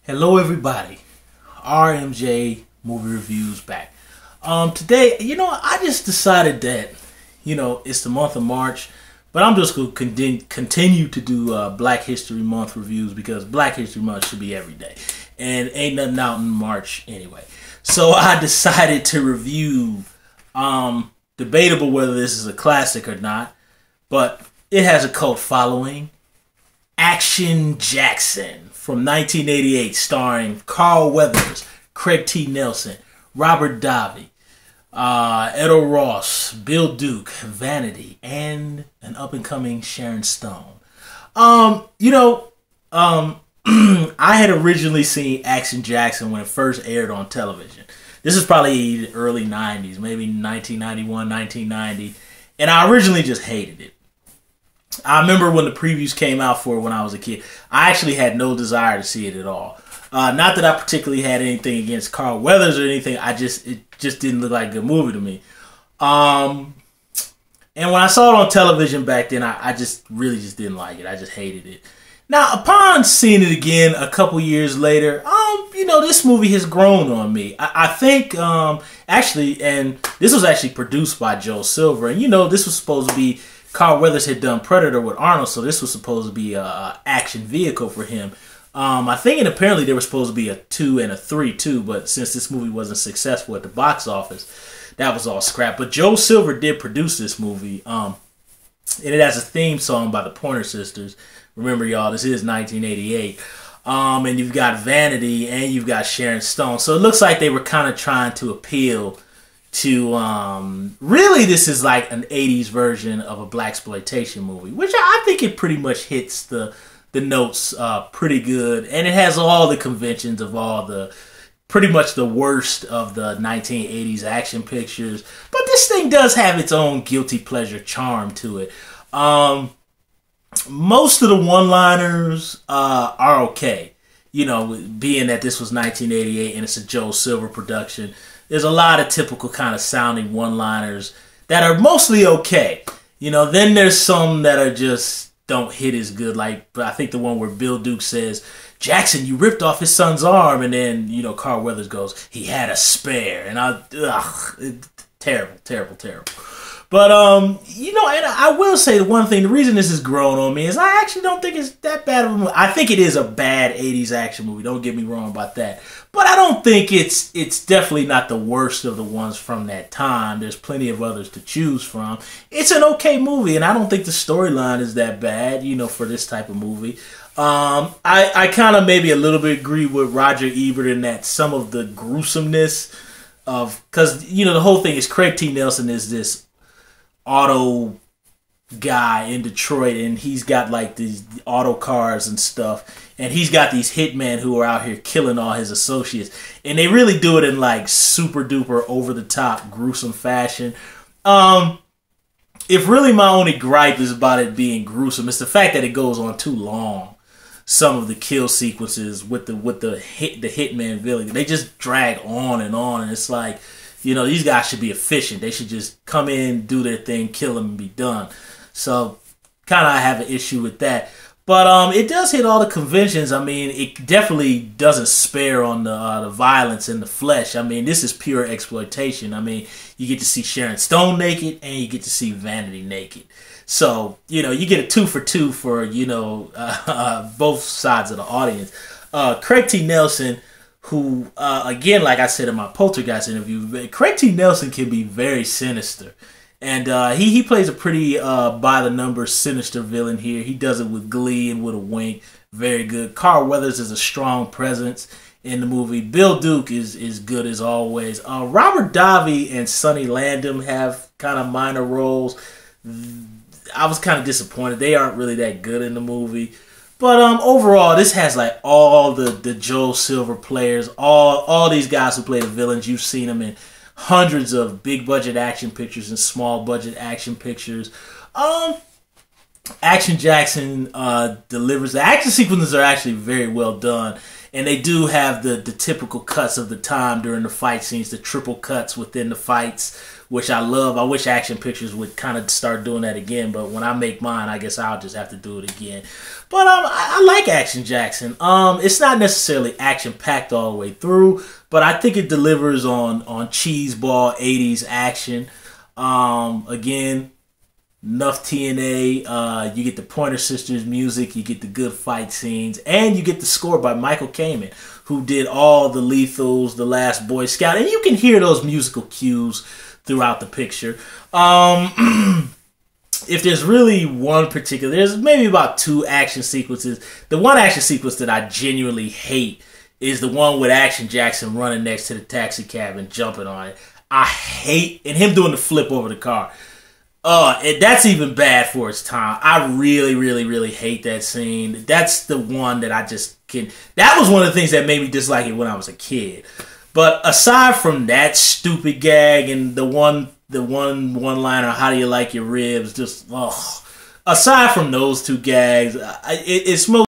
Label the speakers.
Speaker 1: Hello everybody, RMJ Movie Reviews back. Today, I just decided that, it's the month of March, but I'm just going to continue to do Black History Month reviews because Black History Month should be every day. And ain't nothing out in March anyway. So I decided to review, debatable whether this is a classic or not, but it has a cult following, Action Jackson from 1988, starring Carl Weathers, Craig T. Nelson, Robert Davi, Edo Ross, Bill Duke, Vanity, and an up-and-coming Sharon Stone. I had originally seen Action Jackson when it first aired on television. This is probably the early 90s, maybe 1991, 1990, and I originally just hated it. I remember when the previews came out for it when I was a kid. I actually had no desire to see it at all. Not that I particularly had anything against Carl Weathers or anything. It just didn't look like a good movie to me. And when I saw it on television back then, I just really didn't like it. I just hated it. Now, upon seeing it again a couple years later, this movie has grown on me. I think, actually, and this was actually produced by Joe Silver, and this was supposed to be. Carl Weathers had done Predator with Arnold, so this was supposed to be a action vehicle for him. I think, and apparently there was supposed to be a 2 and a 3 too, but since this movie wasn't successful at the box office, that was all scrapped. But Joe Silver did produce this movie, and it has a theme song by the Pointer Sisters. Remember, y'all, this is 1988. And you've got Vanity and you've got Sharon Stone. So it looks like they were kind of trying to appeal to really this is like an 80s version of a blaxploitation movie, which I think it pretty much hits the notes pretty good, and it has all the conventions of all the pretty much the worst of the 1980s action pictures, but this thing does have its own guilty pleasure charm to it. Most of the one-liners are okay, being that this was 1988 and it's a Joe Silver production. There's a lot of typical kind of sounding one-liners that are mostly okay. Then there's some that are just don't hit as good. Like, I think the one where Bill Duke says, "Jackson, you ripped off his son's arm," and then Carl Weathers goes, "He had a spare," and terrible, terrible, terrible. But and I will say the one thing, the reason this has grown on me is I actually don't think it's that bad of a movie. I think it is a bad 80s action movie. Don't get me wrong about that. But I don't think it's definitely not the worst of the ones from that time. There's plenty of others to choose from. It's an okay movie, and I don't think the storyline is that bad, for this type of movie. I kind of maybe a little bit agree with Roger Ebert in that some of the gruesomeness of, because, the whole thing is Craig T. Nelson is this auto guy in Detroit, and he's got like these auto cars and stuff, and he's got these hitmen who are out here killing all his associates, and they really do it in like super duper over the top gruesome fashion. If really my only gripe is about it being gruesome, it's the fact that it goes on too long. Some of the kill sequences with the hitman villain, they just drag on, and it's like, these guys should be efficient. They should just come in, do their thing, kill them, and be done. So, kind of I have an issue with that. But it does hit all the conventions. I mean, it definitely doesn't spare on the violence and the flesh. I mean, this is pure exploitation. I mean, you get to see Sharon Stone naked, and you get to see Vanity naked. So, you get a 2 for 2 for, both sides of the audience. Craig T. Nelson, who, again, like I said in my Poltergeist interview, Craig T. Nelson can be very sinister. And he plays a pretty by-the-numbers sinister villain here. He does it with glee and with a wink. Very good. Carl Weathers is a strong presence in the movie. Bill Duke is good as always. Robert Davi and Sonny Landham have kind of minor roles. I was kind of disappointed. They aren't really that good in the movie. But overall, this has like all the Joe Silver players, all these guys who play the villains. You've seen them in hundreds of big budget action pictures and small budget action pictures. Action Jackson delivers. The action sequences are actually very well done, And they do have the typical cuts of the time during the fight scenes, the triple cuts within the fights, which I love. I wish Action Pictures would kind of start doing that again, but when I make mine, I guess I'll just have to do it again. But I like Action Jackson. It's not necessarily action-packed all the way through, but I think it delivers on cheeseball 80s action. Again, enough TNA. You get the Pointer Sisters music, you get the good fight scenes, and you get the score by Michael Kamen, who did all the Lethals, The Last Boy Scout, and you can hear those musical cues throughout the picture. If there's really one particular, there's maybe about 2 action sequences. The one action sequence that I genuinely hate is the one with Action Jackson running next to the taxi cab and jumping on it. I hate, and him doing the flip over the car. That's even bad for its time. I really, really, really hate that scene. That's the one that I just can. That was one of the things that made me dislike it when I was a kid. But aside from that stupid gag and the one-liner, how do you like your ribs? Just aside from those 2 gags, it's most.